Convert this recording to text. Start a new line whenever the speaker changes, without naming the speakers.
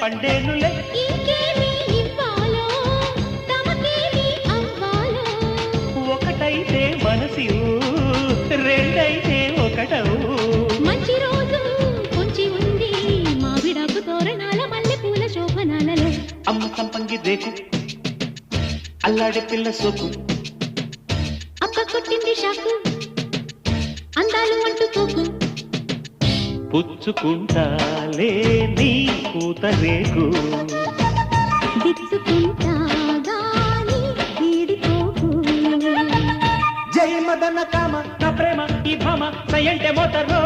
పండేనులే.
ఇంకేమి ఇవ్వాలో తమకేమి అవ్వాలో
ఒకటైతే మనసి రెండైతే ఒకటవు.
మంచి రోజు కొంచి ఉంది మావిడాకు తోరణాల మల్లె పూల శోభనాలలో.
అమ్మ సంపంగి రేకు అల్లాడే పిల్ల సోకు
అక్క కొట్టింది షాకు అందాలు అంటుకోకు.
పుచ్చుకుంటాలే నీ పూత రేకు
దిచ్చుకుంటా గాని వీడిపోకు.
జై మదన కామ నా ప్రేమ ఈ భామ సయంటే మోతరో